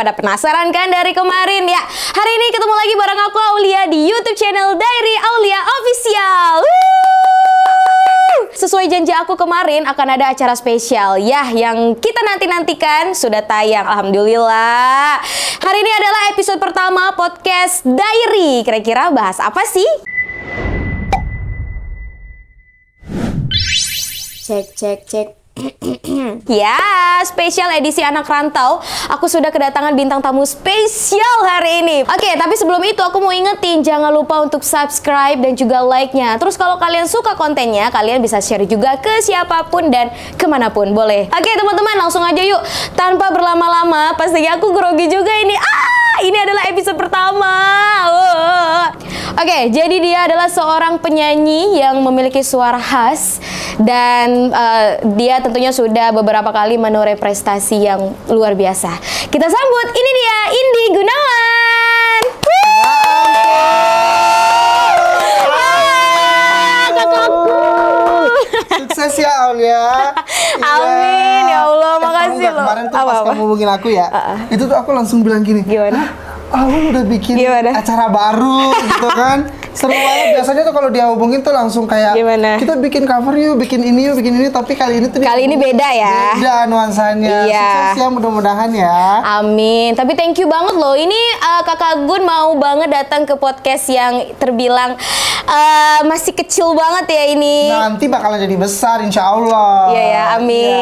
pada penasaran kan dari kemarin ya? Hari ini ketemu lagi bareng aku Aulia di YouTube channel Diary Aulia Official. Sesuai janji aku kemarin akan ada acara spesial ya yang kita nanti-nantikan sudah tayang. Alhamdulillah. Hari ini adalah episode pertama podcast Diary. Kira-kira bahas apa sih? Cek. Ya, spesial edisi anak rantau. Aku sudah kedatangan bintang tamu spesial hari ini. Oke, tapi sebelum itu aku mau ingetin, jangan lupa untuk subscribe dan juga like-nya. Terus kalau kalian suka kontennya, kalian bisa share juga ke siapapun dan kemanapun boleh. Oke teman-teman, langsung aja yuk. Tanpa berlama-lama, pastinya aku grogi juga ini. Ini adalah episode pertama. Oke, jadi dia adalah seorang penyanyi yang memiliki suara khas dan dia tentunya sudah beberapa kali menoreh prestasi yang luar biasa. Kita sambut, ini dia Indi Gunawan. Kakakku. Sukses ya Aulia. Amin ya Allah, makasih loh. Kemarin tuh pas kamu hubungin aku ya, itu tuh aku langsung bilang gini. Gimana? Lu udah bikin acara baru gitu kan. Seru banget. Biasanya tuh kalau dia hubungin tuh langsung kayak gimana? Kita bikin cover yuk, bikin ini. Tapi kali ini tuh beda ya. Beda nuansanya. Iya. Sukses ya, mudah-mudahan ya. Amin. Tapi thank you banget loh. Ini Kakak Gun mau banget datang ke podcast yang terbilang masih kecil banget ya ini. Nanti bakalan jadi besar insya Allah. Iya ya, amin. Ya.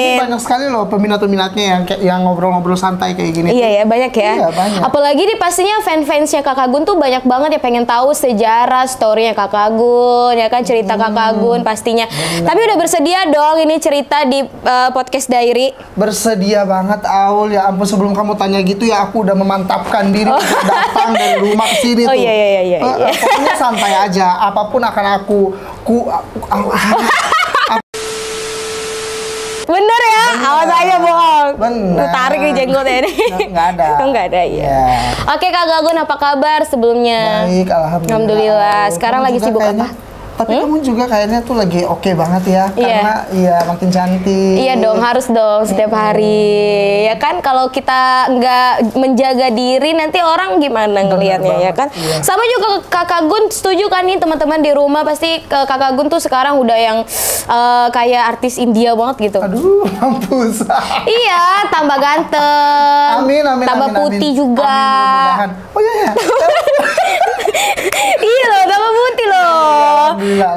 Ini banyak sekali loh peminat-peminatnya yang ngobrol-ngobrol santai kayak gini. Iya ya, banyak ya. Iya, banyak. Apalagi nih pastinya fans-fansnya Kakak Gun tuh banyak banget ya pengen tahu sejarah story-nya Kakak Gun, ya kan, cerita Kakak Gun pastinya. Tapi udah bersedia dong ini cerita di podcast Diary? Bersedia banget Aul, ya ampun, sebelum kamu tanya gitu ya aku udah memantapkan diri untuk datang dari rumah ke sini tuh. Iya. Pokoknya santai aja, apapun akan aku Bener ya? Awas aja bohong. Bener. Tarik nih jenggotnya ini. Nggak ada. Nggak ada ya. Yeah. Oke Kak Gagun, apa kabar sebelumnya? Baik, Alhamdulillah. Sekarang kamu lagi sibuk kayaknya, apa? Tapi kamu juga kayaknya tuh lagi oke banget ya, karena makin cantik. Iya dong, harus dong setiap hari. Ya kan, kalau kita nggak menjaga diri nanti orang gimana ngelihatnya ya kan? Iya. Sama juga Kakak Gun, setuju kan nih teman-teman di rumah pasti Kakak Gun tuh sekarang udah yang kayak artis India banget gitu. Aduh, mampus. Iya, tambah ganteng. Amin. Tambah putih juga. Amin, oh iya. Iya loh, tambah putih loh.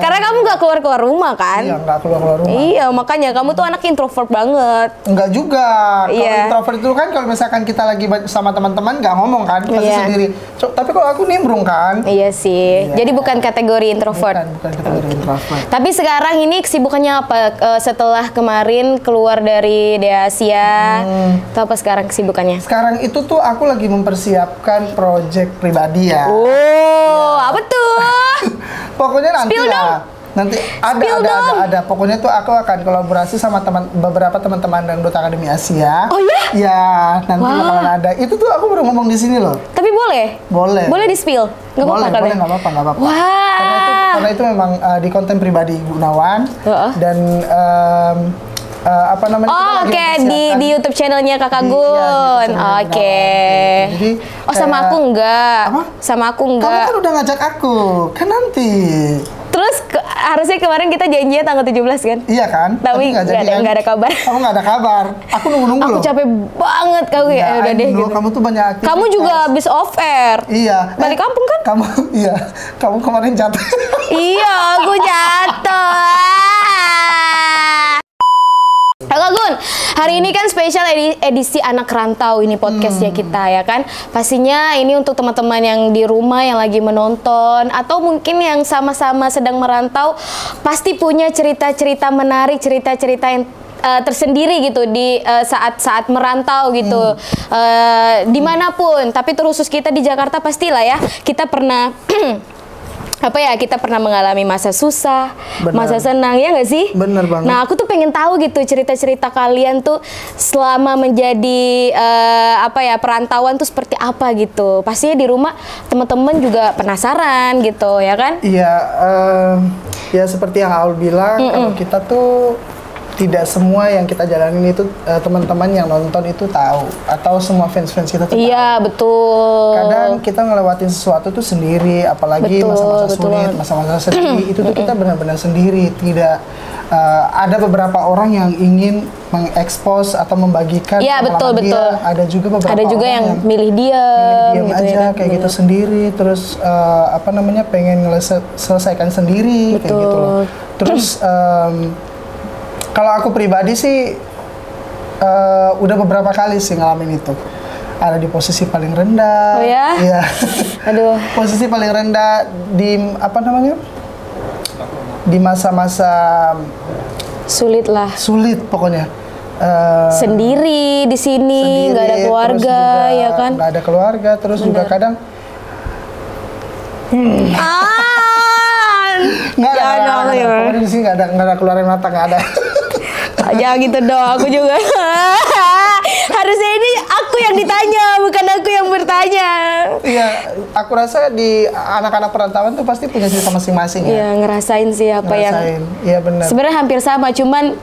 Karena kamu nggak keluar rumah kan? Iya, nggak keluar rumah. Iya, makanya kamu tuh anak introvert banget. Enggak juga. Kalau Iya. introvert itu kan kalau misalkan kita lagi sama teman-teman nggak ngomong kan, pasti sendiri. Tapi kalau aku nimbrung kan. Iya sih. Iya. Jadi bukan kategori introvert. Bukan kategori introvert. Tapi sekarang ini kesibukannya apa? Setelah kemarin keluar dari Deasia, atau apa sekarang kesibukannya? Sekarang itu tuh aku lagi mempersiapkan project pribadi ya. Oh, apa tuh? Pokoknya nanti Spill lah. dong. Nanti ada. Pokoknya tuh aku akan kolaborasi sama beberapa teman-teman Dangdut Akademi Asia. Oh ya? Ya, nanti bakalan ada. Itu tuh aku baru ngomong di sini loh. Tapi boleh? Boleh. Boleh di-spill? Nggak apa-apa kan? Boleh, nggak apa-apa. Wah. Karena itu memang di konten pribadi Gunawan dan apa namanya? Oh, oke, di YouTube channelnya Kakak Gun. Oke. Jadi, sama aku enggak. Apa? Sama aku Kamu enggak. kan udah ngajak aku, kan nanti. Terus harusnya kemarin kita janjinya tanggal 17 kan? Iya kan? Tapi nggak ada kabar. Kamu nggak ada kabar. Aku nunggu-nunggu loh. Aku capek banget kamu ya. Udah deh gitu. Kamu tuh banyak aktivitas. Kamu juga habis off air. Iya. Balik kampung kan? Kamu kemarin jatuh. Iya, aku jatuh. Kakak Gun, hari ini kan spesial edisi anak rantau ini podcastnya kita ya kan. Pastinya ini untuk teman-teman yang di rumah yang lagi menonton atau mungkin yang sama-sama sedang merantau pasti punya cerita-cerita menarik, cerita-cerita yang tersendiri gitu di saat-saat merantau gitu dimanapun. Tapi terkhusus kita di Jakarta pastilah ya kita pernah kita pernah mengalami masa susah, masa senang, ya nggak sih? Bener banget. Nah, aku tuh pengen tahu gitu cerita-cerita kalian tuh selama menjadi perantauan tuh seperti apa gitu. Pastinya di rumah teman-teman juga penasaran gitu, ya kan? Iya, ya seperti yang Aul bilang, kalau kita tuh tidak semua yang kita jalanin itu teman-teman yang nonton itu tahu, atau semua fans-fans kita tuh Iya, tahu. betul. Kadang kita ngelewatin sesuatu tuh sendiri, apalagi Betul, masa-masa betul sulit, banget. masa-masa sedih, itu tuh kita benar-benar sendiri. Tidak ada beberapa orang yang ingin mengekspos atau membagikan Iya, betul, pengalaman dia. betul. Ada juga beberapa Ada juga orang yang milih diam diam gitu aja ya kan? kayak gitu Bener. sendiri, terus pengen selesaikan sendiri kayak Betul. gitu loh. Terus kalau aku pribadi sih udah beberapa kali sih ngalamin itu. Ada di posisi paling rendah. Oh ya? Iya. Aduh. Posisi paling rendah di di masa-masa Sulit lah. sulit pokoknya. Sendiri di sini, nggak ada Sendiri, keluarga, terus juga ya kan? nggak ada keluarga, terus juga kadang nggak ada, Jangan nggak ada. ya. Pokoknya di sini nggak ada keluaran mata, nggak ada. Jangan gitu dong, aku juga. Harusnya ini aku yang ditanya, bukan aku yang bertanya. Iya, aku rasa di anak-anak perantauan tuh pasti punya cerita masing-masing ya. Iya, ngerasain sih apa yang Ngerasain. Iya benar. sebenarnya hampir sama, cuman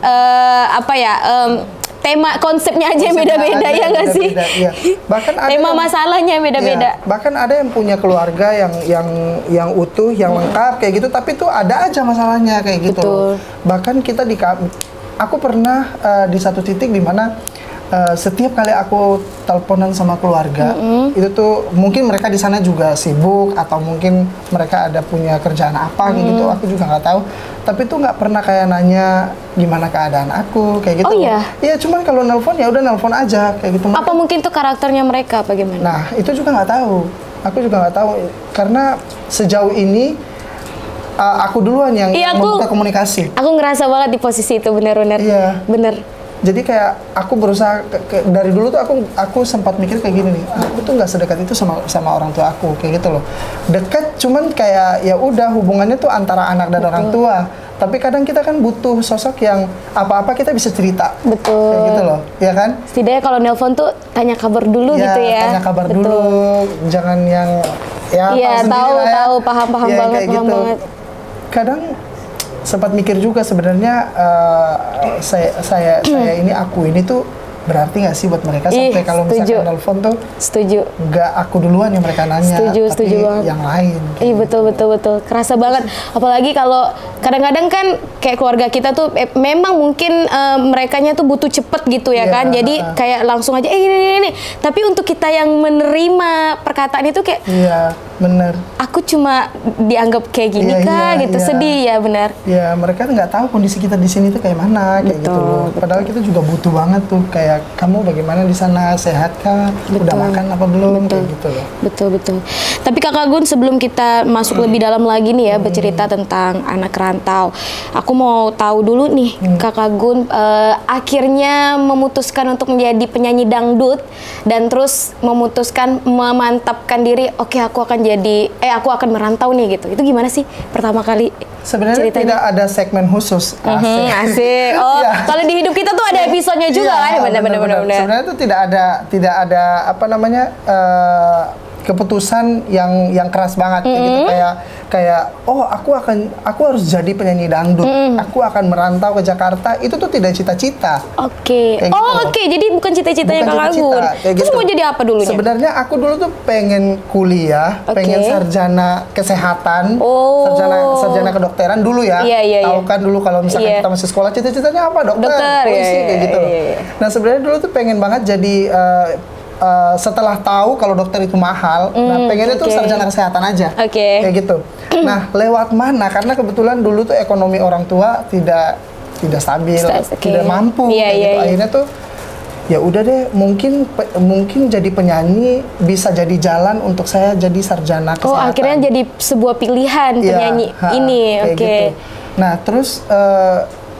tema konsepnya aja yang Konsepnya beda-beda aja ya nggak sih? beda-beda, iya. Bahkan ada Tema yang- masalahnya beda-beda. Iya, bahkan ada yang punya keluarga yang utuh, yang lengkap kayak gitu, tapi tuh ada aja masalahnya kayak gitu. Betul. Bahkan kita aku pernah di satu titik di mana setiap kali aku teleponan sama keluarga, itu tuh mungkin mereka di sana juga sibuk atau mungkin mereka ada punya kerjaan apa kayak gitu, aku juga nggak tahu. Tapi tuh nggak pernah kayak nanya gimana keadaan aku kayak gitu. Oh iya? Iya, cuman kalau nelpon ya udah nelpon aja kayak gitu. Apa mungkin tuh karakternya mereka apa gimana? Nah, itu juga nggak tahu. Aku juga nggak tahu karena sejauh ini aku duluan yang Iya, membuka komunikasi. Aku ngerasa banget di posisi itu, bener-bener. Iya. Bener. Jadi kayak aku berusaha dari dulu tuh aku sempat mikir kayak gini nih. Aku tuh nggak sedekat itu sama orang tua aku kayak gitu loh. Dekat cuman kayak ya udah hubungannya tuh antara anak dan orang tua. Tapi kadang kita kan butuh sosok yang apa-apa kita bisa cerita. Betul. Kayak gitu loh, ya kan? Setidaknya kalau nelpon tuh tanya kabar dulu gitu ya. Tanya kabar Betul. dulu, jangan yang Iya, sendiri tahu, lah ya. tahu, paham Ya, banget, kayak paham banget. Kadang sempat mikir juga sebenarnya saya ini aku ini tuh berarti nggak sih buat mereka Ih, sampai kalau setuju. misalkan telepon tuh Setuju. nggak aku duluan yang mereka nanya, Setuju, tapi setuju banget. yang lain. Iya betul. Kerasa banget. Apalagi kalau kadang-kadang kan kayak keluarga kita tuh memang mungkin merekanya tuh butuh cepet gitu ya Iya, kan. Jadi kayak langsung aja ini. Tapi untuk kita yang menerima perkataan itu kayak Iya, bener. aku cuma dianggap kayak gini Iya, kah iya, gitu. iya. Sedih ya benar. Ya mereka nggak tahu kondisi kita di sini tuh kayak mana kayak gitu loh. Padahal kita juga butuh banget tuh kayak kamu bagaimana di sana, sehat kah? Udah makan apa belum? Kayak gitu loh. Betul. Tapi Kakak Gun, sebelum kita masuk lebih dalam lagi nih ya bercerita tentang anak rantau, aku mau tahu dulu nih Kakak Gun akhirnya memutuskan untuk menjadi penyanyi dangdut dan terus memutuskan memantapkan diri, oke aku akan merantau nih gitu. Itu gimana sih pertama kali? Sebenarnya ceritanya? tidak ada segmen khusus. Asik. Oh, Iya. kalau di hidup kita tuh ada episodenya juga Iya, kan? Benar. Sebenarnya itu tidak ada apa namanya keputusan yang keras banget kayak gitu, kayak aku harus jadi penyanyi dangdut, aku akan merantau ke Jakarta, itu tuh tidak cita-cita. Oke. Kayak gitu loh. Oke. Jadi bukan cita-citanya Bukan Kakak cita-cita, Gun. kayak Terus gitu. mau jadi apa dulunya? Sebenarnya aku dulu tuh pengen kuliah, Oke. pengen sarjana kesehatan, Oh. sarjana kedokteran dulu ya. Iya. Tahu kan dulu kalau misalkan Iya. kita masih sekolah cita-citanya apa? Dokter, polisi iya, kayak gitu. iya. Nah sebenarnya dulu tuh pengen banget jadi setelah tahu kalau dokter itu mahal, nah pengennya tuh oke. sarjana kesehatan aja. Oke. Kayak gitu. Nah lewat mana? Karena kebetulan dulu tuh ekonomi orang tua tidak stabil, Oke. tidak mampu. Iya, kayak iya, gitu. iya. Akhirnya tuh ya udah deh, mungkin jadi penyanyi bisa jadi jalan untuk saya jadi sarjana kesehatan. Oh, akhirnya jadi sebuah pilihan Iya, penyanyi ini. kayak Oke. gitu. Nah, terus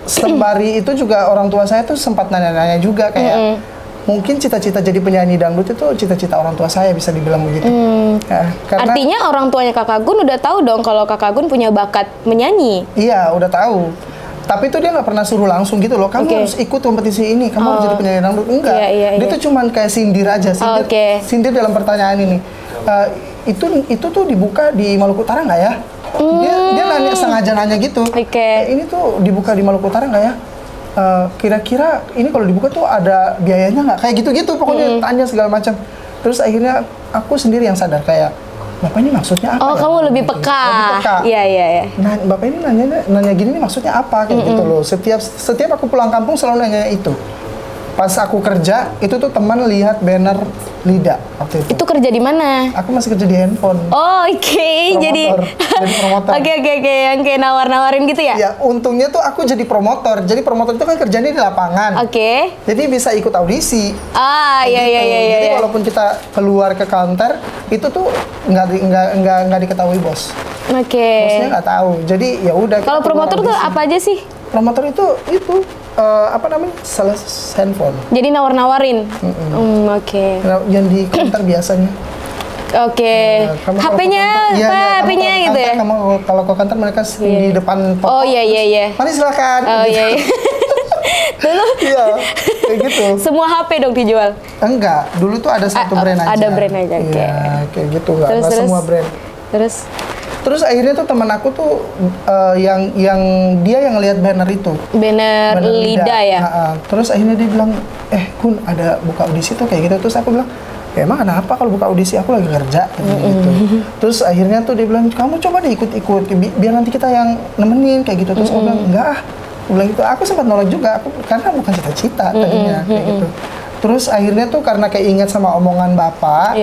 sembari itu juga orang tua saya tuh sempat nanya-nanya juga kayak mungkin cita-cita jadi penyanyi dangdut itu cita-cita orang tua saya, bisa dibilang begitu. Ya, karena Artinya orang tuanya Kakak Gun udah tahu dong kalau Kakak Gun punya bakat menyanyi. iya, udah tahu. Tapi itu dia nggak pernah suruh langsung gitu loh. Kamu Oke. harus ikut kompetisi ini. Kamu harus jadi penyanyi dangdut. Enggak. Iya, Dia tuh cuman kayak sindir aja. Sindir, Oke. sindir dalam pertanyaan ini. Itu tuh dibuka di Maluku Utara nggak ya? Dia nanya, sengaja nanya gitu. Oke. Ini tuh dibuka di Maluku Utara nggak ya? kira-kira ini kalau dibuka tuh ada biayanya nggak? Kayak gitu-gitu pokoknya tanya segala macam. Terus akhirnya aku sendiri yang sadar kayak, Bapak ini maksudnya apa? Oh, kamu lebih peka. Iya, iya, iya. Nah, Bapak ini nanya gini nih maksudnya apa kayak gitu loh. Setiap aku pulang kampung selalu nanya itu. Pas aku kerja, itu tuh teman lihat banner Lida waktu itu. Itu kerja di mana? Aku masih kerja di handphone. Oh, oke. Jadi promotor. Oke, yang kayak nawar-nawarin gitu ya? Ya, untungnya tuh aku jadi promotor. Jadi promotor itu kan kerjanya di lapangan. Oke. Jadi bisa ikut audisi. Iya. Jadi walaupun kita keluar ke counter, itu tuh nggak diketahui bos. Oke. Bosnya nggak tahu. Jadi ya udah. Kalau promotor tuh apa aja sih? Promotor itu apa namanya? Sales handphone. Jadi nawar-nawarin. Oke. Yang di counter biasanya. Oke. HP-nya, HP-nya gitu ya? Kamu kalau ke kantor mereka di depan toko. Oh iya. Mari silakan. Oh iya. Dulu? Iya, kayak gitu. Semua HP dong dijual? Enggak, dulu tuh ada satu brand aja. Ada brand aja, oke. Iya, kayak gitu, enggak semua brand. Terus akhirnya tuh teman aku tuh yang dia yang lihat banner itu. Banner Lida ya? Terus akhirnya dia bilang, Kun ada buka audisi tuh kayak gitu. Terus aku bilang, ya emang kenapa kalau buka audisi, aku lagi kerja gitu. Terus akhirnya tuh dia bilang, kamu coba deh ikut biar nanti kita yang nemenin kayak gitu. Terus aku bilang, enggak aku bilang gitu. Aku sempat nolak juga, karena bukan cita-cita tadinya kayak gitu. Terus akhirnya tuh karena kayak ingat sama omongan bapak,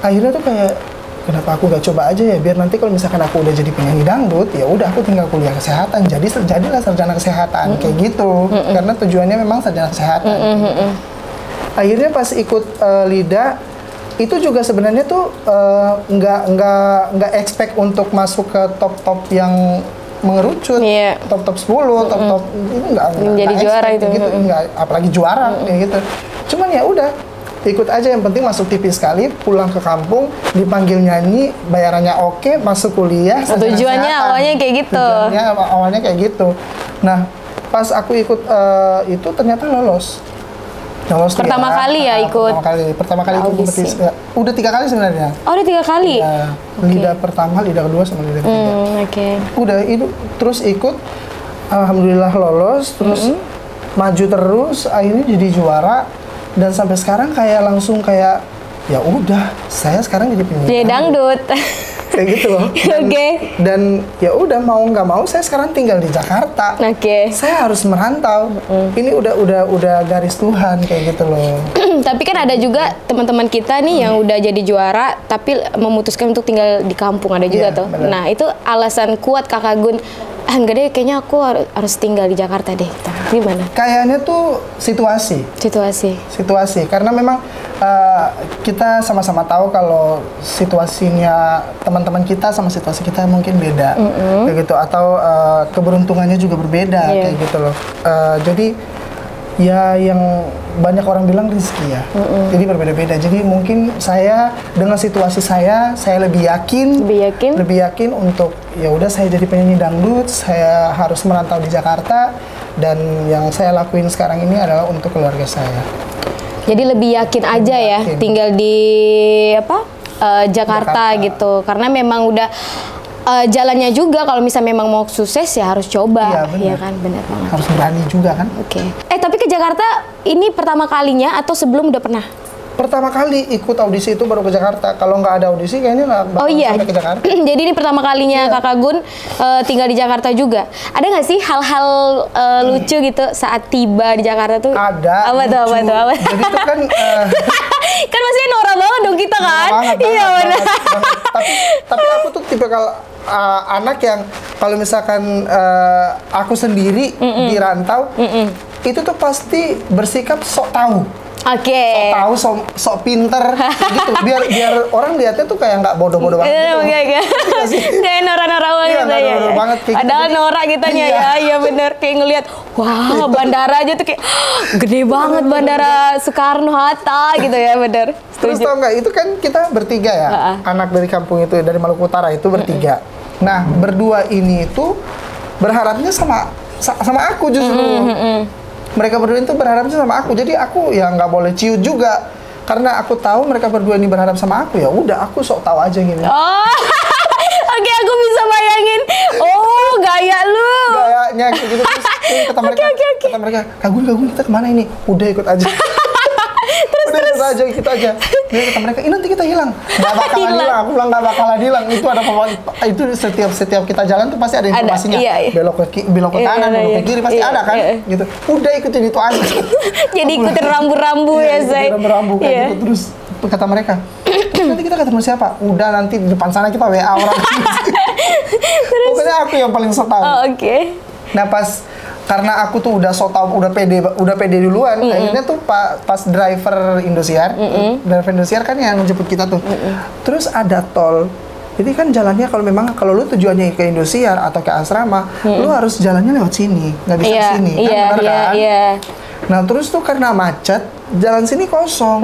akhirnya tuh kayak, kenapa aku gak coba aja ya, biar nanti kalau misalkan aku udah jadi penyanyi dangdut, ya udah aku tinggal kuliah kesehatan, jadilah sarjana kesehatan kayak gitu. Karena tujuannya memang sarjana kesehatan. Akhirnya pas ikut Lida itu juga sebenarnya tuh nggak expect untuk masuk ke top yang mengerucut, top 10, top ini nggak jadi juara itu gitu, nggak, apalagi juara kayak gitu. Cuman ya udah ikut aja, yang penting masuk TV sekali, pulang ke kampung, dipanggil nyanyi, bayarannya oke, masuk kuliah. Tujuannya awalnya kayak gitu. Tujuannya awalnya kayak gitu. Nah, pas aku ikut itu ternyata lolos pertama kali ya ikut. Pertama kali ikut kompetisi. Udah 3 kali sebenarnya. Oh, udah 3 kali. Ya, Lida pertama, Lida kedua, sama Lida ketiga. Udah itu terus ikut, alhamdulillah lolos, terus maju terus, akhirnya jadi juara. Dan sampai sekarang kayak langsung kayak, ya udah, saya sekarang jadi penyanyi. Jadi dangdut. Kayak gitu loh. Dan ya udah, mau nggak mau saya sekarang tinggal di Jakarta. Saya harus merantau. Ini udah garis Tuhan kayak gitu loh. Tapi kan ada juga teman-teman kita nih yang udah jadi juara tapi memutuskan untuk tinggal di kampung, ada juga tuh. Bener. Nah, itu alasan kuat Kakak Gun. Enggak deh, kayaknya aku harus tinggal di Jakarta deh. Gimana? Kayaknya tuh situasi. Karena memang kita sama-sama tahu kalau situasinya teman-teman kita sama situasi kita mungkin beda, kayak gitu. Atau keberuntungannya juga berbeda, kayak gitu loh. Jadi ya yang banyak orang bilang rezeki ya. Jadi berbeda-beda. Jadi mungkin saya dengan situasi saya lebih yakin untuk ya udah saya jadi penyanyi dangdut, saya harus merantau di Jakarta, dan yang saya lakuin sekarang ini adalah untuk keluarga saya. Jadi lebih yakin aja ya tinggal di Jakarta gitu. Karena memang udah jalannya juga, kalau misalnya memang mau sukses ya harus coba. Iya kan, benar banget. Harus berani juga kan. Tapi ke Jakarta ini pertama kalinya atau sebelum udah pernah? Pertama kali ikut audisi itu baru ke Jakarta. Kalau nggak ada audisi kayaknya nggak bakal sampai ke Jakarta. Jadi ini pertama kalinya Kakak Gun tinggal di Jakarta juga. Ada nggak sih hal-hal lucu gitu saat tiba di Jakarta tuh? Ada. Apa tuh? Jadi itu kan kan maksudnya norak banget dong kita kan? Iya benar. Tapi aku tuh tipikal anak yang kalau misalkan aku sendiri di rantau, itu tuh pasti bersikap sok tahu. Sok tahu, sok pinter gitu. Biar orang lihatnya tuh kayak nggak bodoh-bodoh banget. Kayak norak-norak banget ya. Padahal norak kitanya ya. Iya bener, kayak ngelihat, wah bandara aja tuh kayak gede banget, bandara Soekarno-Hatta gitu ya, bener. Terus tau nggak, itu kan kita bertiga ya, anak dari kampung itu, dari Maluku Utara itu bertiga. Nah, berdua ini itu berharapnya sama aku justru. Mereka berdua itu berharapnya sama aku, jadi aku ya nggak boleh ciut juga, karena aku tahu mereka berdua ini berharap sama aku, ya udah aku sok tahu aja gini. Oke, aku bisa bayangin. Oh, gaya lu. Gayanya gitu. Kata mereka, Kak Gun kita kemana ini? Udah ikut aja. Ikut aja. Dia kata mereka, ini nanti kita hilang. Gak bakalan hilang. Aku bilang gak bakalan hilang. Itu ada itu setiap kita jalan tuh pasti ada informasinya. Iya. Belok ke kanan, belok ke kiri pasti ada kan. Gitu. Udah ikutin itu aja. Jadi ikutin rambu-rambu ya, Zai. Rambu-rambu kayak gitu. Terus kata mereka, nanti kita ketemu siapa? Udah nanti di depan sana kita WA orang. Pokoknya aku yang paling so tau. Oh, oke. Nah karena aku tuh udah so tau, udah pede duluan. Akhirnya tuh pas driver Indosiar, driver Indosiar kan yang jemput kita tuh. Terus ada tol. Jadi kan jalannya kalau lu tujuannya ke Indosiar atau ke asrama, lu harus jalannya lewat sini, nggak bisa sini, kan benar kan? Nah terus tuh karena macet, jalan sini kosong.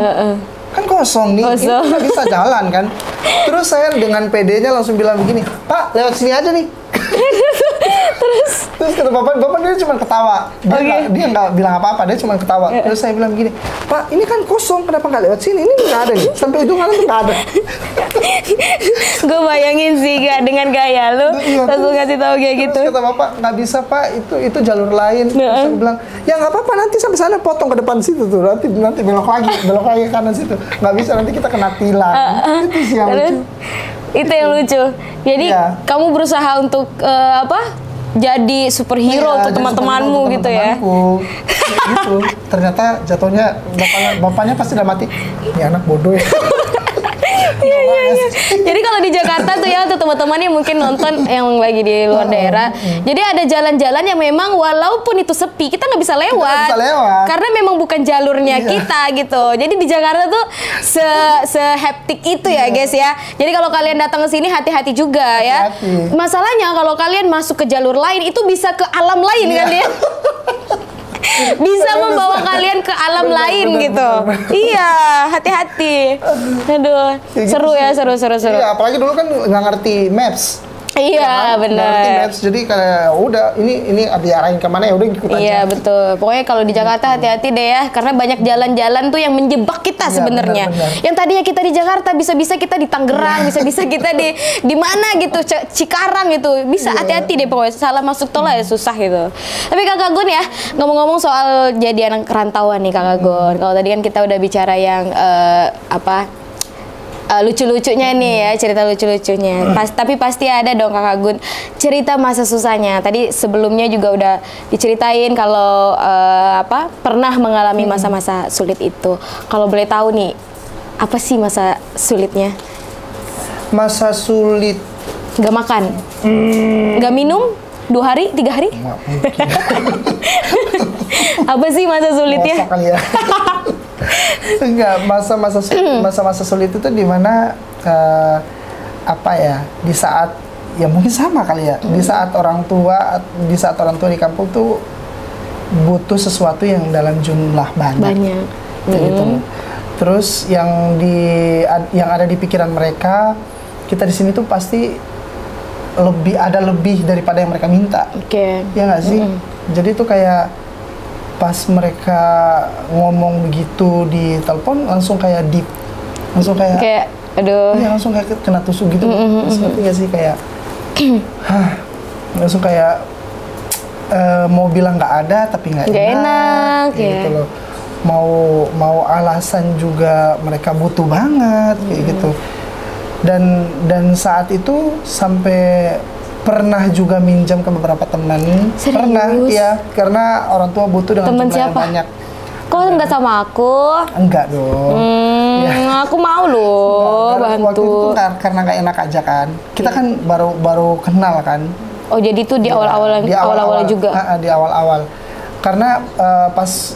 Kan kosong nih, ini nggak bisa jalan kan. Terus saya dengan PD-nya langsung bilang begini, Pak lewat sini aja nih. Terus kata bapak dia cuma ketawa. Dia nggak bilang apa-apa, dia cuma ketawa. Terus saya bilang begini, Pak ini kan kosong, kenapa nggak lewat sini? Ini nggak ada nih, sampai ujung kanan tuh nggak ada. Gue bayangin sih gak dengan gaya lu, langsung ngasih tahu kayak gitu. Terus kata bapak, nggak bisa Pak, itu jalur lain. Terus saya bilang, ya nggak apa-apa, nanti sampai sana potong ke depan situ tuh, nanti belok lagi ke kanan situ. Nggak bisa, nanti kita kena tilang. Itu sih yang lucu. Itu yang lucu. Jadi kamu berusaha untuk jadi superhero untuk teman-temanmu gitu ya. Gitu. Ternyata jatuhnya bapaknya pasti udah mati. Ini anak bodoh ya. Iya. Jadi kalau di Jakarta tuh ya, untuk teman-teman yang mungkin nonton yang lagi di luar daerah, jadi ada jalan-jalan yang memang walaupun itu sepi, kita nggak bisa lewat. Karena memang bukan jalurnya kita gitu. Jadi di Jakarta tuh se-hektik itu ya guys ya. Jadi kalau kalian datang ke sini hati-hati juga ya. Masalahnya kalau kalian masuk ke jalur lain itu bisa ke alam lain kan ya. Bisa membawa kalian ke alam lain gitu. Iya, hati-hati. Aduh, seru ya, seru. Iya, apalagi dulu kan nggak ngerti maps. Iya, benar. Jadi kayak udah ini diarahin kemana ya udah ikut aja. Iya betul. Pokoknya kalau di Jakarta hati-hati deh ya, karena banyak jalan-jalan tuh yang menjebak kita sebenarnya. Yang tadinya kita di Jakarta bisa-bisa kita di Tangerang, bisa-bisa kita di mana gitu, Cikarang gitu. Bisa hati-hati deh pokoknya. Salah masuk tol ya susah gitu. Tapi Kakak Gun ya, ngomong-ngomong soal jadi anak rantauan nih Kakak Gun. Kalau tadi kan kita udah bicara yang lucu-lucunya nih ya, cerita lucu-lucunya. Tapi pasti ada dong Kakak Gun cerita masa susahnya. Tadi sebelumnya juga udah diceritain kalau pernah mengalami masa-masa sulit itu. Kalau boleh tahu nih, apa sih masa sulitnya? Masa sulit? Gak makan? Gak minum? 2 hari? 3 hari? Apa sih masa sulitnya? Puasa kali ya. Enggak, masa-masa sulit itu di mana di saat ya mungkin sama kali ya, di saat orang tua di kampung tuh butuh sesuatu yang dalam jumlah banyak. Gitu. Terus yang ada di pikiran mereka, kita di sini tuh pasti ada lebih daripada yang mereka minta. Ya nggak sih? Jadi tuh kayak pas mereka ngomong begitu di telepon langsung kayak deep, langsung kayak aduh, iya langsung kayak kena tusuk gitu. Ngerti gak sih kayak langsung kayak mau bilang nggak ada tapi nggak enak gitu loh. Mau alasan juga mereka butuh banget kayak gitu. Dan saat itu sampai pernah juga minjam ke beberapa teman. Serius? Pernah, ya, karena orang tua butuh dengan temen jumlah yang siapa? banyak. Kok enggak sama aku? Enggak dong. Aku mau loh bantu. Waktu itu karena nggak enak aja kan. Kita kan baru kenal kan. Oh jadi itu di awal-awal juga? Di awal-awal. Karena pas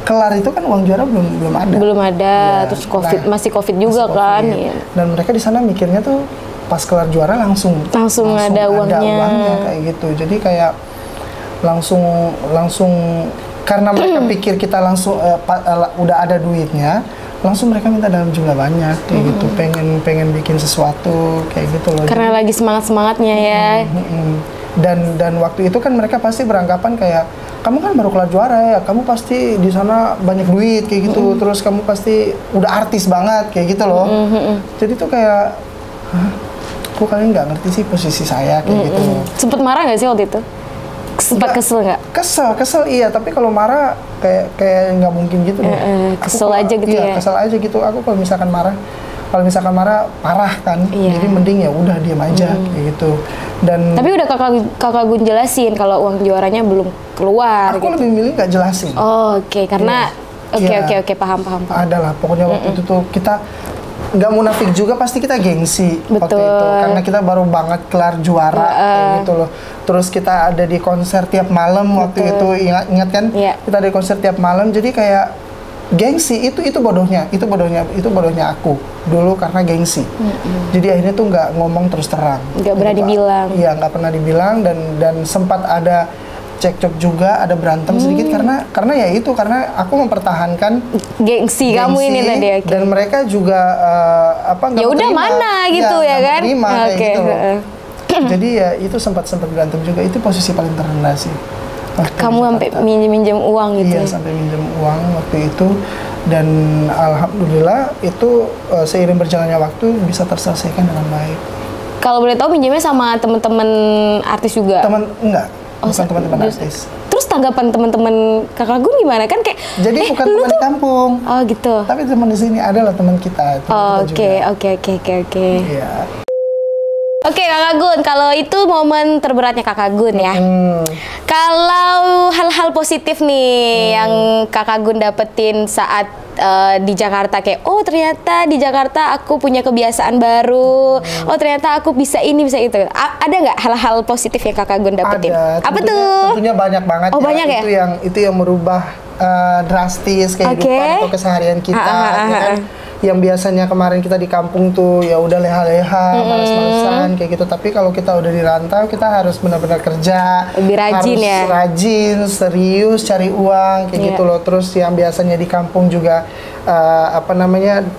kelar itu kan uang juara belum ada. Belum ada. Terus masih COVID juga kan. Iya. Dan mereka di sana mikirnya tuh pas kelar juara langsung ada uangnya kayak gitu. Jadi kayak langsung karena mereka pikir kita langsung udah ada duitnya, langsung mereka minta dalam jumlah banyak kayak gitu. Pengen bikin sesuatu kayak gitu loh. Karena lagi semangatnya ya. Dan waktu itu kan mereka pasti beranggapan kayak kamu kan baru kelar juara ya, kamu pasti di sana banyak duit kayak gitu. Terus kamu pasti udah artis banget kayak gitu loh. Jadi tuh kayak kok kalian nggak ngerti sih posisi saya kayak gitu. Sempet marah nggak sih waktu itu? Sempat kesel nggak? Kesel iya, tapi kalau marah kayak nggak mungkin gitu deh. Kesel aja gitu ya? Kesel aja gitu. Aku kalau misalkan marah parah kan. Jadi mending ya udah diam aja kayak gitu. Dan tapi udah kakak Gun jelasin kalau uang juaranya belum keluar. Aku lebih milih nggak jelasin. Oh, oke. Karena oke, paham. Adalah pokoknya waktu itu tuh kita nggak munafik juga, pasti kita gengsi waktu itu karena kita baru banget kelar juara kayak gitu loh. Terus kita ada di konser tiap malam waktu itu, ingat kan? Kita ada di konser tiap malam, jadi kayak gengsi itu bodohnya aku dulu karena gengsi. Jadi akhirnya tuh nggak ngomong terus terang, nggak berani bilang. Iya, nggak pernah dibilang, dan sempat ada cekcok juga, ada berantem sedikit karena aku mempertahankan gengsi kamu ini tadi. Dan mereka juga ya udah mana gitu ya kan? Kayak gitu loh. Jadi ya itu sempat berantem juga. Itu posisi paling terendah sih. Kamu sampai minjem uang gitu? Iya, sampai minjem uang waktu itu. Dan alhamdulillah itu seiring berjalannya waktu bisa terselesaikan dengan baik. Kalau boleh tahu minjemnya sama teman-teman artis juga? Enggak. Bukan teman-teman artis. Terus tanggapan teman-teman kakak Gun gimana kan kayak? Jadi bukan teman di kampung. Oh gitu. Tapi teman di sini adalah teman kita. Oke. Iya. Oke, kakak Gun, kalau itu momen terberatnya kakak Gun ya. Kalau hal-hal positif nih yang kakak Gun dapetin saat di Jakarta, kayak oh ternyata di Jakarta aku punya kebiasaan baru, oh ternyata aku bisa ini bisa itu. Ada nggak hal-hal positif yang kakak Gun dapetin? Ada. Apa tuh? Tentunya banyak banget. Oh, banyak ya? Itu yang merubah drastis kehidupan atau keseharian kita. Ya kan? Yang biasanya kemarin kita di kampung tuh ya udah leha-leha, malas-malesan kayak gitu. Tapi kalau kita udah di rantau, kita harus benar-benar kerja, lebih rajin, harus rajin, serius cari uang kayak gitu loh. Terus yang biasanya di kampung juga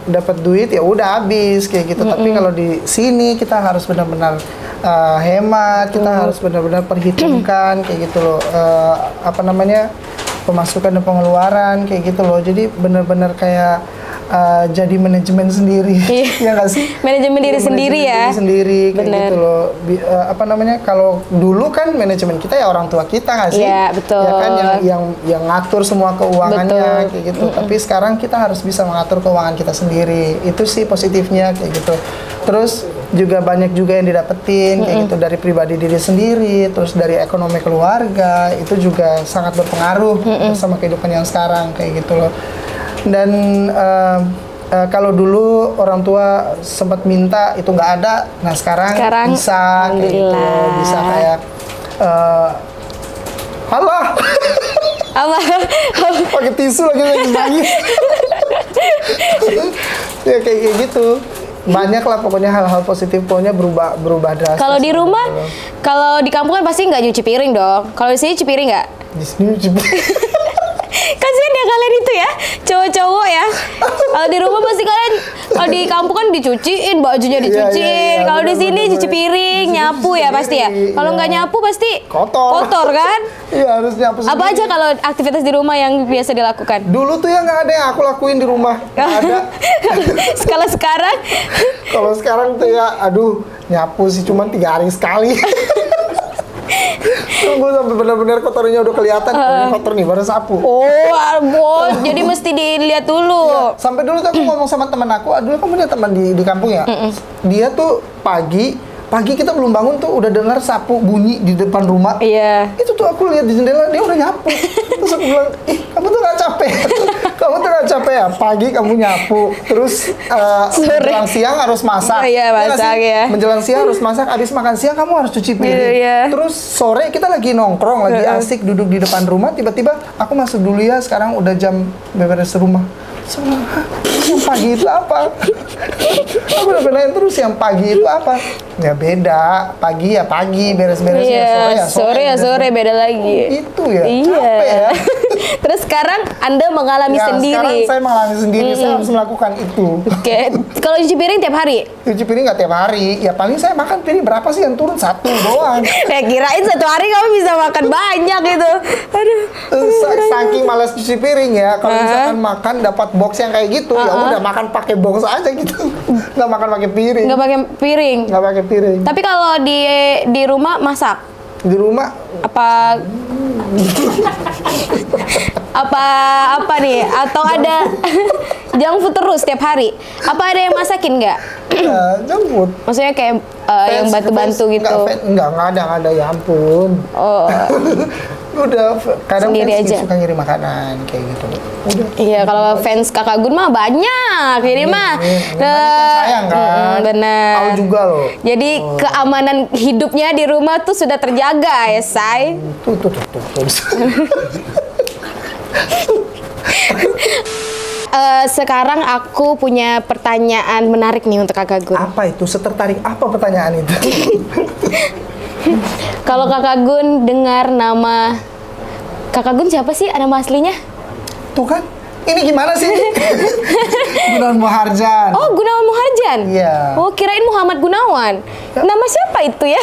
dapat duit ya udah habis kayak gitu. Tapi kalau di sini kita harus benar-benar hemat, kita harus benar-benar perhitungkan kayak gitu loh. Pemasukan dan pengeluaran kayak gitu loh. Jadi benar-benar kayak jadi manajemen sendiri, ya nggak sih? Manajemen diri sendiri ya. Sendiri kayak gitu loh. Kalau dulu kan manajemen kita ya orang tua kita nggak sih? Iya, betul. Ya kan yang ngatur semua keuangannya kayak gitu. Tapi sekarang kita harus bisa mengatur keuangan kita sendiri. Itu sih positifnya kayak gitu. Terus juga banyak juga yang didapetin kayak gitu dari pribadi diri sendiri, terus dari ekonomi keluarga, itu juga sangat berpengaruh sama kehidupan yang sekarang kayak gitu loh. Dan kalau dulu orang tua sempat minta itu nggak ada, nah sekarang bisa kayak gitu, bisa kayak halah pakai tisu lagi nangis ya kayak gitu. Banyak lah pokoknya hal-hal positif, pokoknya berubah drastis. Kalau di rumah, kalau di kampung kan pasti nggak nyuci piring dong. Kalau di sini cuci piring nggak? Di sini nyuci piring. Kasian ya kalian itu ya, cowok-cowok ya. Kalau di rumah pasti kalian, kalau di kampung kan dicuciin, bajunya dicuciin. Kalau di sini cuci piring, nyapu ya pasti ya. Kalau nggak nyapu pasti kotor kan? Iya, harus nyapu sendiri. Apa aja kalau aktivitas di rumah yang biasa dilakukan? Dulu tuh ya nggak ada yang aku lakuin di rumah. Nggak ada. Kalau sekarang? Kalau sekarang tuh ya, aduh, nyapu sih cuman 3 hari sekali. Tunggu sampai benar-benar kotornya udah kelihatan, kotor nih baru sapu. Jadi mesti dilihat dulu. Ya, sampai dulu tuh aku ngomong sama teman aku, dulu kamu punya teman di kampung ya? Dia tuh pagi kita belum bangun tuh udah dengar sapu bunyi di depan rumah. Iya. Itu tuh aku lihat di jendela dia udah nyapu. Terus aku bilang, kamu tuh nggak capek? Kamu tuh nggak capek ya? Pagi kamu nyapu, terus menjelang siang harus masak. Iya, masak ya. Menjelang siang harus masak, habis makan siang kamu harus cuci piring. Iya. Terus sore kita lagi nongkrong, lagi asik duduk di depan rumah, tiba-tiba aku masuk dulu ya, sekarang udah jam beberes rumah. Yang pagi itu apa? Aku udah benain terus, yang pagi itu apa? Ya beda, pagi ya pagi, beres-beres ya sore beda lagi. Itu ya, capek ya. Terus sekarang Anda mengalami sendiri. Sekarang saya mengalami sendiri, saya harus melakukan itu. Oke, kalau cuci piring tiap hari? Cuci piring nggak tiap hari, ya paling saya makan piring berapa sih yang turun? 1 doang. Ya kirain 1 hari kamu bisa makan banyak gitu. Aduh. Saking malas cuci piring ya, kalau misalkan makan dapat box yang kayak gitu, ya udah makan pakai box aja gitu. Nggak makan pakai piring. Nggak pakai piring. Nggak pakai piring. Tapi kalau di rumah masak? Di rumah Apa apa nih? Atau ada junk food terus setiap hari? Apa ada yang masakin nggak? junk food. Maksudnya kayak yang Fans, bantu-bantu fans, gitu? Enggak ada, ya ampun. Oh, Udah, kadang Sendiri fans aja. suka ngirim makanan kayak gitu. Udah. iya, kalau fans Kakak Gun mah banyak, ini mah. Banyak kan sayang kan. Bener. Tahu juga loh. Jadi keamanan hidupnya di rumah tuh sudah terjaga ya, Say. Tuh. Sekarang aku punya pertanyaan menarik nih untuk Kakak Gun. Apa itu? Setertarik apa pertanyaan itu? Kalau Kakak Gun dengar nama Kakak Gun siapa sih nama aslinya? Tuh kan, ini gimana sih? Gunawan Muharjan. Oh, Gunawan Muharjan. Iya. Oh, kirain Muhammad Gunawan. Nama siapa itu ya?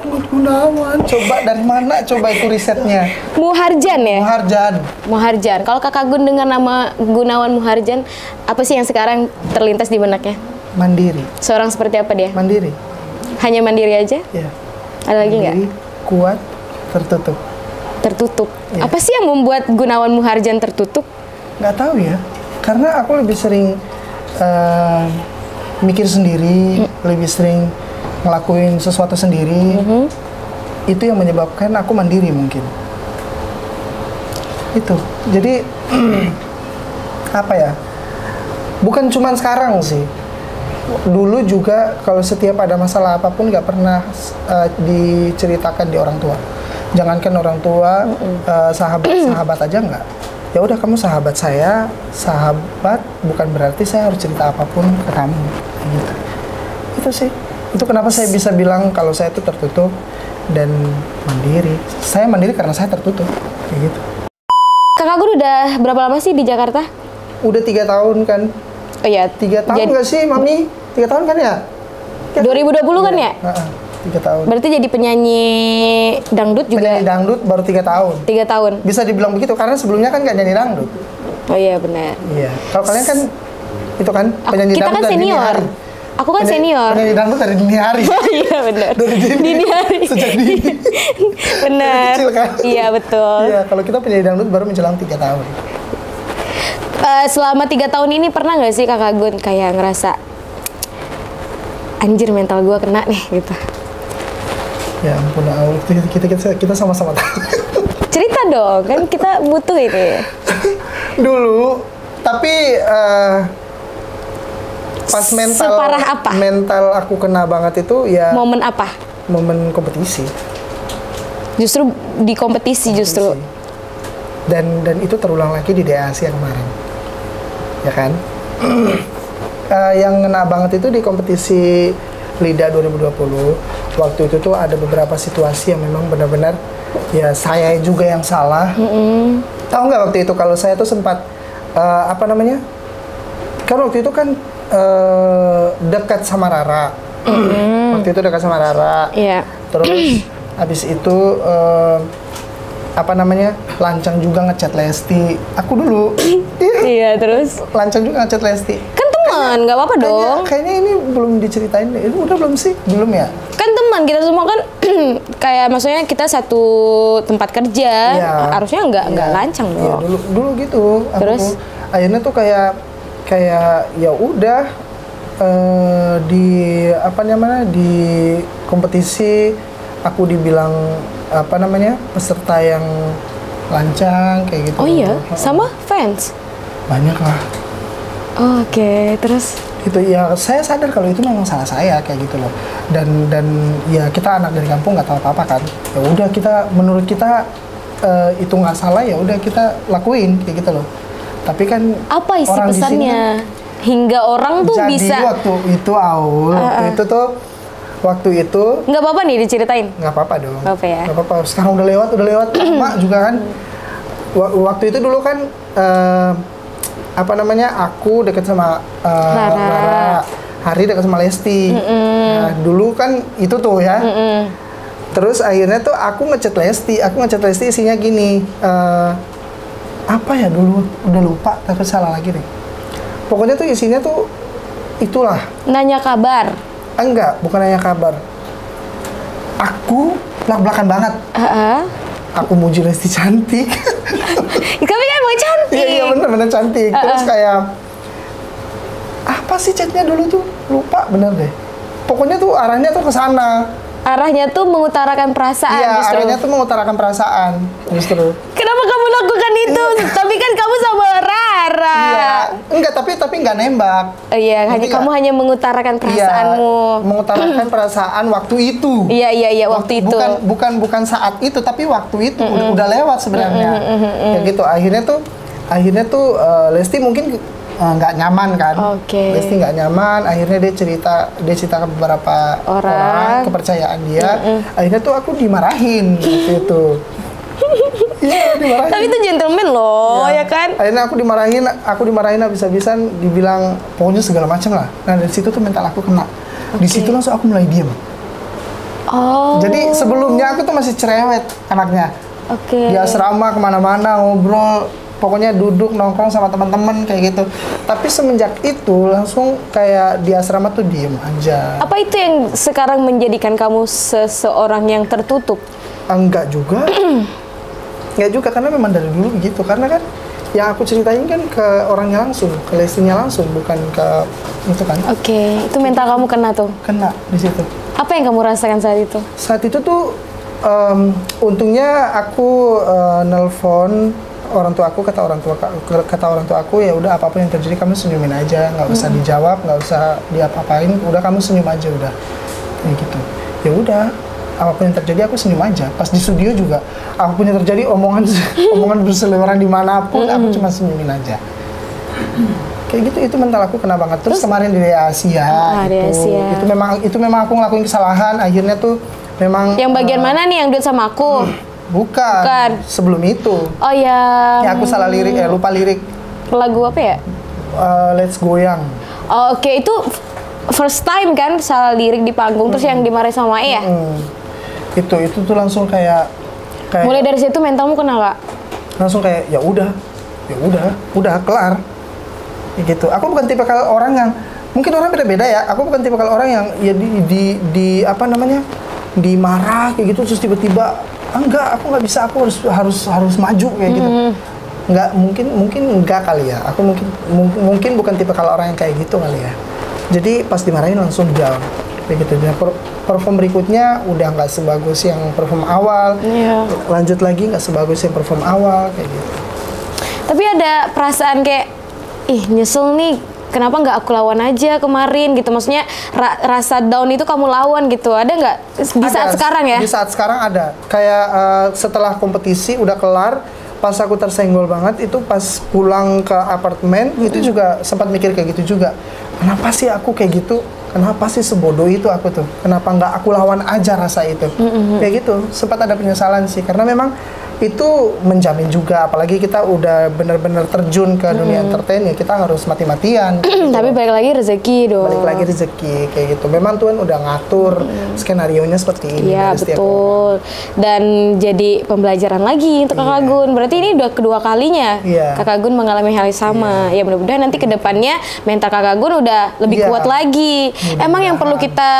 Muhammad Gunawan. Coba dari mana coba itu risetnya? Muharjan ya? Muharjan. Muharjan. Kalau Kakak Gun dengar nama Gunawan Muharjan, apa sih yang sekarang terlintas di benaknya? Mandiri. Seorang seperti apa dia? Mandiri. Hanya mandiri aja? Ya. Ada lagi nggak? Mandiri, kuat, tertutup. Tertutup. Iya. Apa sih yang membuat Gunawan Muharjan tertutup? Nggak tahu ya. Karena aku lebih sering mikir sendiri, lebih sering ngelakuin sesuatu sendiri. Itu yang menyebabkan aku mandiri mungkin. Itu. Jadi apa ya? Bukan cuman sekarang sih. Dulu juga kalau setiap ada masalah apapun nggak pernah diceritakan di orang tua. Jangankan orang tua, sahabat aja nggak. Ya udah, kamu sahabat saya, sahabat bukan berarti saya harus cerita apapun ke kamu. Gitu. Itu sih. Itu kenapa saya bisa bilang kalau saya itu tertutup dan mandiri. Saya mandiri karena saya tertutup. Kayak gitu. Kakak Gun udah berapa lama sih di Jakarta? Udah 3 tahun kan? Oh iya. 3 tahun nggak sih, Mami? 3 tahun kan ya? 2020 kan ya? 3 tahun. Berarti jadi penyanyi dangdut juga Penyanyi dangdut baru 3 tahun. 3 tahun. Bisa dibilang begitu karena sebelumnya kan nggak nyanyi dangdut. Oh iya benar. Iya. Kalau kalian kan itu kan penyanyi Kita dangdut kan dari dini senior. hari. Aku kan senior. Penyanyi dangdut dari dini hari. Oh iya benar. Dari Dini hari. Sejak dini. Benar. Kecil kan? Iya betul. Iya, kalau kita penyanyi dangdut baru menjelang 3 tahun. Selama 3 tahun ini pernah nggak sih Kakak Gun kayak ngerasa anjir mental gua kena nih gitu? Ya ampun, Allah. Kita sama-sama tahu. Cerita dong, kan kita butuh ini. Dulu, tapi pas Separah apa? mental aku kena banget itu ya Momen apa? momen kompetisi. Justru di kompetisi justru. Dan itu terulang lagi di DAC yang kemarin. Ya kan? Yang ngena banget itu di kompetisi LIDA 2020. Waktu itu tuh ada beberapa situasi yang memang benar-benar ya saya juga yang salah. Tahu nggak waktu itu kalau saya tuh sempat apa namanya? Kan waktu itu kan dekat sama Rara. Waktu itu dekat sama Rara. Iya. Terus habis itu apa namanya? Lancang juga ngechat Lesti. Aku dulu. Iya, terus Lancang juga ngechat Lesti. kan teman, nggak apa-apa dong. Kayaknya ini belum diceritain deh. Ini udah belum sih? Belum ya? Kan teman kita semua kan kayak maksudnya kita satu tempat kerja, Iya. harusnya nggak lancang Iya, dong. dulu gitu. Terus? Akhirnya tuh kayak ya udah di apa namanya di kompetisi aku dibilang apa namanya peserta yang lancang kayak gitu. Oh iya, sama fans. Banyak lah. Oke, terus Itu ya saya sadar kalau itu memang salah saya kayak gitu loh. Dan ya kita anak dari kampung nggak tahu apa-apa kan. Ya udah kita menurut kita itu nggak salah ya udah kita lakuin kayak gitu loh. Tapi kan apa isi orang di sini pesannya? kan- Hingga orang tuh jadi bisa waktu itu waktu itu nggak apa-apa nih diceritain. nggak apa-apa dong. Nggak apa ya? Nggak apa-apa. Sekarang udah lewat lama juga kan. Waktu itu dulu kan apa namanya aku deket sama Rara. Hari deket sama Lesti. Nah, dulu kan itu tuh ya. Terus akhirnya tuh aku ngechat Lesti isinya gini. Apa ya dulu udah lupa tapi salah lagi deh. Pokoknya tuh isinya tuh itulah. Nanya kabar. Enggak, bukan hanya kabar. Aku belak-belakan banget. Aku muji Lesti cantik. Kami kan emang cantik. Iya bener-bener cantik. Terus kayak apa sih chatnya dulu tuh? Lupa bener deh. Pokoknya tuh arahnya tuh ke sana. Arahnya tuh mengutarakan perasaan Iya, justru. arahnya tuh mengutarakan perasaan justru. Kenapa kamu lakukan itu? Tapi kan kamu sama Rara. Iya, enggak tapi nggak nembak. Iya, kamu hanya mengutarakan perasaanmu. Iya, mengutarakan perasaan waktu itu. Iya, waktu itu. Bukan saat itu, tapi waktu itu udah lewat sebenarnya. Ya gitu. Akhirnya tuh Lesti mungkin nggak nyaman kan. Lesti nggak nyaman. Akhirnya dia cerita ke beberapa orang kepercayaan dia. Akhirnya tuh aku dimarahin waktu itu. Iya, dimarahin. Tapi itu gentleman loh, ya kan? Akhirnya aku dimarahin habis-habisan, dibilang pokoknya segala macam lah. Nah dari situ tuh mental aku kena. Di situ langsung aku mulai diem. Jadi sebelumnya aku tuh masih cerewet anaknya. Di asrama kemana-mana ngobrol, pokoknya duduk nongkrong sama teman-teman kayak gitu. Tapi semenjak itu langsung kayak di asrama tuh diem aja. Apa itu yang sekarang menjadikan kamu seseorang yang tertutup? Enggak juga. Enggak juga, karena memang dari dulu begitu. Karena kan yang aku ceritain kan ke orangnya langsung, ke Lestinya langsung, bukan ke itu kan. Itu mental kamu kena tuh? Kena di situ. Apa yang kamu rasakan saat itu? Saat itu tuh untungnya aku nelpon orang tua aku, kata orang tua aku, ya udah apapun yang terjadi kamu senyumin aja, nggak usah dijawab, nggak usah diapa-apain, udah kamu senyum aja udah, kayak gitu. Ya udah, apapun yang terjadi aku senyum aja. Pas di studio juga, apapun yang terjadi omongan berseliweran dimanapun, aku cuma senyumin aja. Kayak gitu, itu mental aku kena banget. Terus kemarin di Asia, itu memang aku ngelakuin kesalahan. Akhirnya tuh memang. Yang bagian mana nih yang duet sama aku? Bukan. Sebelum itu. Oh ya. Ya aku salah lirik, lupa lirik. Lagu apa ya? Let's Goyang. Itu first time kan salah lirik di panggung, terus yang dimarahin sama Mae ya? Itu tuh langsung kayak. Mulai dari situ mentalmu kena nggak? Langsung kayak ya udah kelar. Gitu. Aku bukan tipe orang yang, mungkin orang beda-beda ya. Aku bukan tipe orang yang ya di apa namanya, dimarah kayak gitu terus tiba-tiba enggak, aku nggak bisa, aku harus maju kayak gitu. Nggak, mungkin enggak kali ya. Aku mungkin bukan tipe orang yang kayak gitu kali ya. Jadi pas dimarahin langsung down kayak gitu. Dan perform berikutnya udah nggak sebagus yang perform awal. Lanjut lagi nggak sebagus yang perform awal kayak gitu. Tapi ada perasaan kayak nyesel nih, kenapa nggak aku lawan aja kemarin gitu, maksudnya rasa down itu kamu lawan gitu, ada nggak saat sekarang ya? Di saat sekarang ada, kayak setelah kompetisi udah kelar, pas aku tersenggol banget itu pas pulang ke apartemen, itu juga sempat mikir kayak gitu juga, kenapa sih aku kayak gitu, kenapa sih sebodoh itu aku tuh, kenapa nggak aku lawan aja rasa itu, kayak gitu, sempat ada penyesalan sih, karena memang itu menjamin juga, apalagi kita udah bener-bener terjun ke dunia entertain ya, kita harus mati-matian. Gitu. Tapi balik lagi rezeki dong. Balik lagi rezeki kayak gitu. Memang Tuhan udah ngatur skenario-nya seperti ini. Iya betul. Dan jadi pembelajaran lagi untuk Kakak Gun. Berarti ini udah kedua kalinya Kakak Gun mengalami hal yang sama. Ya mudah-mudahan nanti kedepannya mental Kakak Gun udah lebih kuat lagi. Emang yang perlu kita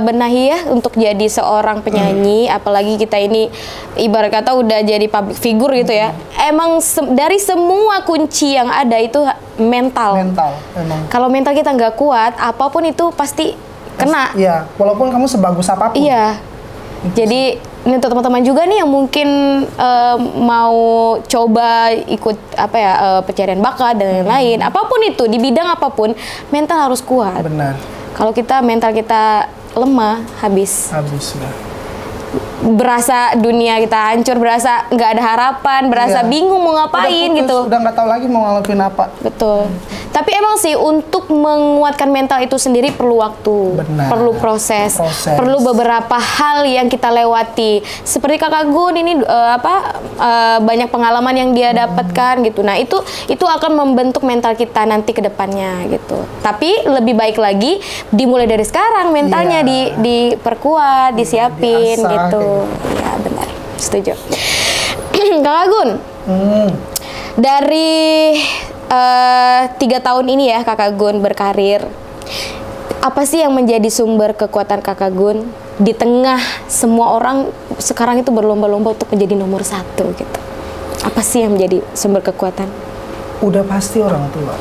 benahi ya untuk jadi seorang penyanyi, apalagi kita ini ibarat kata udah jadi public figure gitu ya. Emang dari semua kunci yang ada itu mental. Emang. Kalau mental kita nggak kuat, apapun itu pasti kena. Iya, walaupun kamu sebagus apapun. Iya. Jadi ini untuk teman-teman juga nih yang mungkin mau coba ikut pencarian bakat dan lain-lain, apapun itu di bidang apapun, mental harus kuat. Benar. Kalau mental kita lemah, habis ya. Berasa dunia kita hancur, berasa nggak ada harapan, berasa bingung mau ngapain gitu. Udah nggak tahu lagi mau ngelakuin apa. Betul. Tapi emang sih untuk menguatkan mental itu sendiri perlu waktu, perlu proses, perlu beberapa hal yang kita lewati. Seperti Kakak Gun ini banyak pengalaman yang dia dapatkan gitu. Nah itu akan membentuk mental kita nanti ke depannya gitu. Tapi lebih baik lagi dimulai dari sekarang mentalnya diperkuat, disiapin gitu. Iya benar, setuju. Kakak Gun, dari 3 tahun ini ya Kakak Gun berkarir, apa sih yang menjadi sumber kekuatan Kakak Gun? di tengah semua orang sekarang itu berlomba-lomba untuk menjadi nomor 1 gitu? Apa sih yang menjadi sumber kekuatan? Udah pasti orang tua.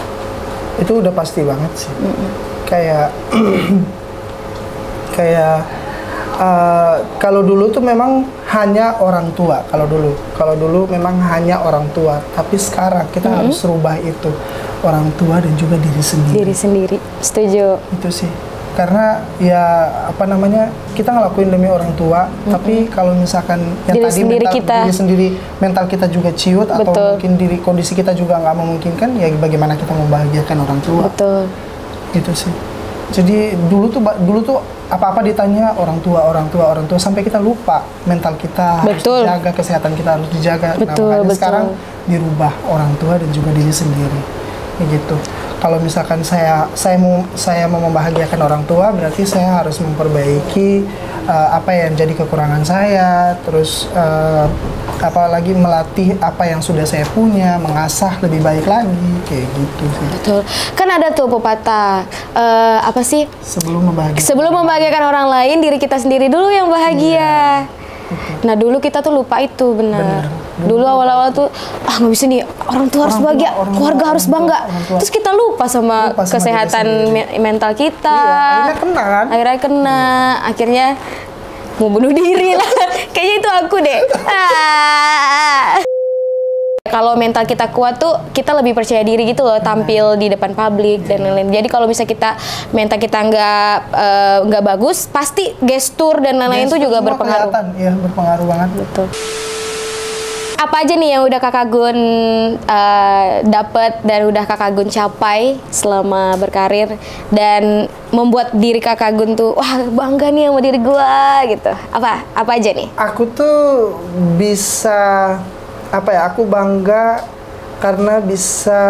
Itu udah pasti banget sih. Kayak kalau dulu tuh memang hanya orang tua. Kalau dulu memang hanya orang tua. Tapi sekarang kita harus rubah itu, orang tua dan juga diri sendiri. Diri sendiri, setuju. Itu sih. Karena ya apa namanya, kita ngelakuin demi orang tua. Tapi kalau misalkan yang Diri tadi sendiri diri sendiri mental kita juga ciut, atau mungkin kondisi kita juga nggak memungkinkan, ya bagaimana kita membahagiakan orang tua. Betul. Itu sih. Jadi dulu tuh apa-apa ditanya orang tua sampai kita lupa mental kita harus dijaga, kesehatan kita harus dijaga. Nah, makanya sekarang dirubah, orang tua dan juga diri sendiri. Kayak gitu. Kalau misalkan saya mau membahagiakan orang tua, berarti saya harus memperbaiki apa yang jadi kekurangan saya, terus apalagi melatih apa yang sudah saya punya, mengasah lebih baik lagi, kayak gitu sih. Betul. Kan ada tuh pepatah apa sih? Sebelum membahagiakan orang lain, diri kita sendiri dulu yang bahagia. Nah dulu kita tuh lupa itu, benar. Dulu awal-awal tuh nggak bisa nih, orang tua harus bahagia, keluarga harus bangga. Terus kita lupa sama kesehatan mental kita. Iya, akhirnya kena, akhirnya mau bunuh diri lah. Kayaknya itu aku deh. Kalau mental kita kuat tuh kita lebih percaya diri gitu loh, tampil di depan publik dan lain-lain. Jadi kalau misalnya mental kita nggak bagus, pasti gestur dan lain-lain itu juga berpengaruh. Iya, berpengaruh banget. Betul. Apa aja nih yang udah Kakak Gun dapat dan udah Kakak Gun capai selama berkarir dan membuat diri Kakak Gun tuh wah bangga nih sama diri gua gitu. Apa aja nih? Aku tuh bisa aku bangga karena bisa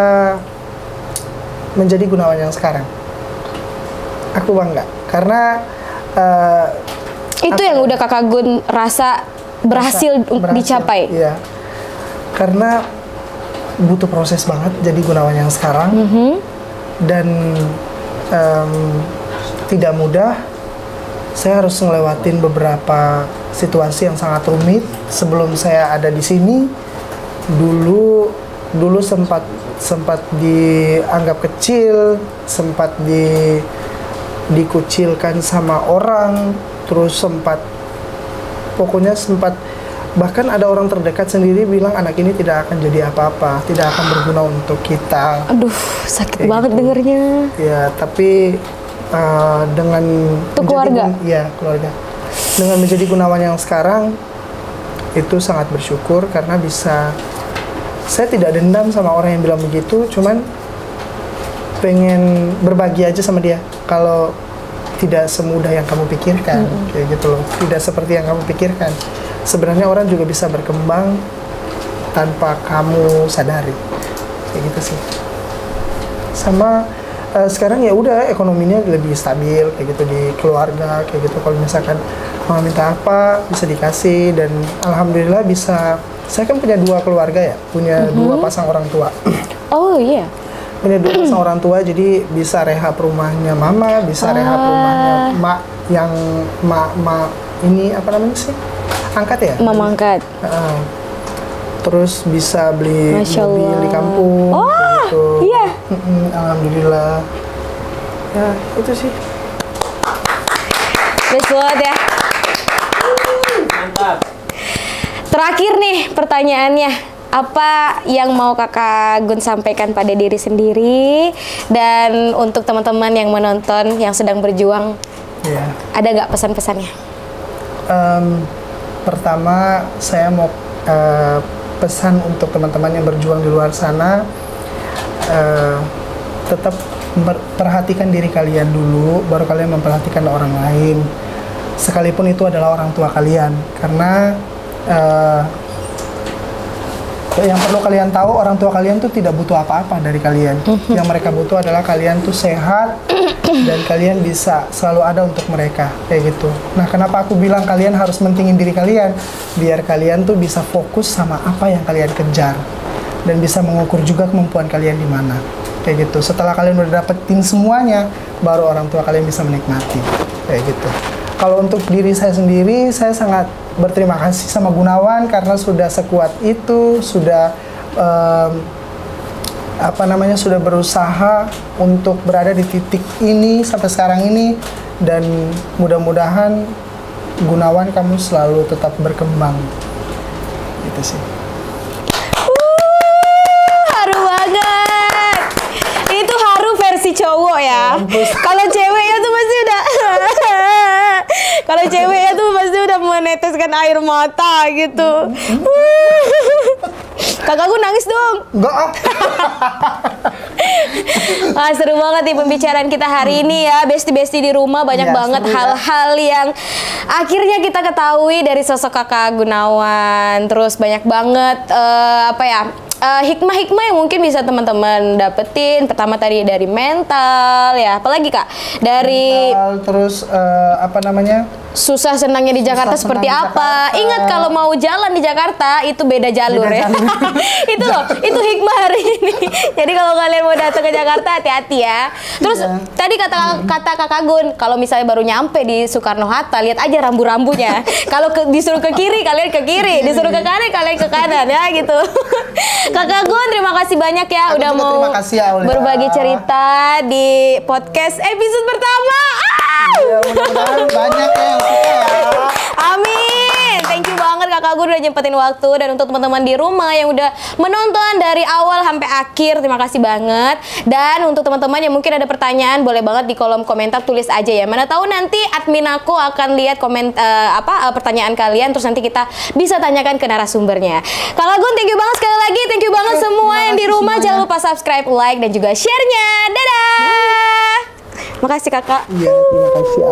menjadi Gunawan yang sekarang. Aku bangga karena itu yang udah Kakak Gun rasa berhasil dicapai. Iya. Karena butuh proses banget jadi Gunawan yang sekarang. Dan tidak mudah. Saya harus ngelewatin beberapa situasi yang sangat rumit sebelum saya ada di sini. Dulu sempat dianggap kecil, sempat dikucilkan sama orang, terus bahkan ada orang terdekat sendiri bilang anak ini tidak akan jadi apa-apa, tidak akan berguna untuk kita. Aduh, sakit banget dengernya. Ya, tapi dengan keluarga. Keluarga. Dengan menjadi Gunawan yang sekarang, itu sangat bersyukur karena saya tidak dendam sama orang yang bilang begitu, cuman pengen berbagi aja sama dia. Kalau tidak semudah yang kamu pikirkan, kayak gitu loh. Tidak seperti yang kamu pikirkan. Sebenarnya orang juga bisa berkembang tanpa kamu sadari, kayak gitu sih. Sama sekarang ya udah ekonominya lebih stabil, kayak gitu di keluarga, kayak gitu. Kalau misalkan mau minta apa bisa dikasih, dan alhamdulillah bisa. Saya kan punya 2 keluarga ya, punya 2 pasang orang tua. Oh iya. Punya 2 pasang orang tua, jadi bisa rehab rumahnya mama, bisa rehab rumahnya mak yang mak ini apa namanya sih? Angkat ya? Mama angkat. Terus bisa beli mobil di kampung. Oh, gitu. Iya. Alhamdulillah. Ya, itu sih. Best banget ya. Mantap. Terakhir nih pertanyaannya. Apa yang mau Kakak Gun sampaikan pada diri sendiri dan untuk teman-teman yang menonton yang sedang berjuang? Yeah. Ada nggak pesan-pesannya? Pertama, saya mau pesan untuk teman-teman yang berjuang di luar sana, tetap perhatikan diri kalian dulu, baru kalian memperhatikan orang lain. Sekalipun itu adalah orang tua kalian, karena yang perlu kalian tahu, orang tua kalian tuh tidak butuh apa-apa dari kalian. Yang mereka butuh adalah kalian tuh sehat dan kalian bisa selalu ada untuk mereka, kayak gitu. Nah, kenapa aku bilang kalian harus mentingin diri kalian? Biar kalian tuh bisa fokus sama apa yang kalian kejar dan bisa mengukur juga kemampuan kalian di mana, kayak gitu. Setelah kalian udah dapetin semuanya, baru orang tua kalian bisa menikmati, kayak gitu. Kalau untuk diri saya sendiri, saya sangat berterima kasih sama Gunawan karena sudah sekuat itu, sudah sudah berusaha untuk berada di titik ini sampai sekarang ini, dan mudah-mudahan Gunawan kamu selalu tetap berkembang. Gitu sih. Haru banget. Itu haru versi cowok ya. Kalau ceweknya tuh pasti udah kalau ceweknya tuh pasti udah meneteskan air mata gitu. Kakakku nangis dong. Enggak ah. Wah, seru banget nih pembicaraan kita hari ini ya. Besti-besti di rumah banyak banget hal-hal yang akhirnya kita ketahui dari sosok Kakak Gunawan. Terus banyak banget hikmah-hikmah yang mungkin bisa teman-teman dapetin. Pertama tadi dari mental ya, apalagi Kak? Dari mental, terus susah senangnya di Jakarta seperti apa. Ingat kalau mau jalan di Jakarta itu beda jalur ya. Itu loh, itu hikmah hari ini. Jadi kalau kalian mau datang ke Jakarta hati-hati ya. Terus tadi kata Kakak Gun, kalau misalnya baru nyampe di Soekarno-Hatta, lihat aja rambu-rambunya. Kalau disuruh ke kiri, kalian ke kiri. Disuruh ke kanan, kalian ke kanan ya gitu. Kakak Gun, terima kasih banyak ya udah mau berbagi cerita di podcast episode pertama. Ya, mudah-mudahan banyak yang suka ya. Amin. Thank you banget Kakak Gun udah nyempetin waktu, dan untuk teman-teman di rumah yang udah menonton dari awal sampai akhir, terima kasih banget. Dan untuk teman-teman yang mungkin ada pertanyaan, boleh banget di kolom komentar tulis aja ya. Mana tahu nanti admin aku akan lihat pertanyaan kalian, terus nanti kita bisa tanyakan ke narasumbernya. Kakak Gun, thank you banget sekali lagi. Thank you banget semua yang di rumah. Jangan lupa subscribe, like, dan juga share-nya. Dadah. Makasih Kakak. Iya, terima kasih.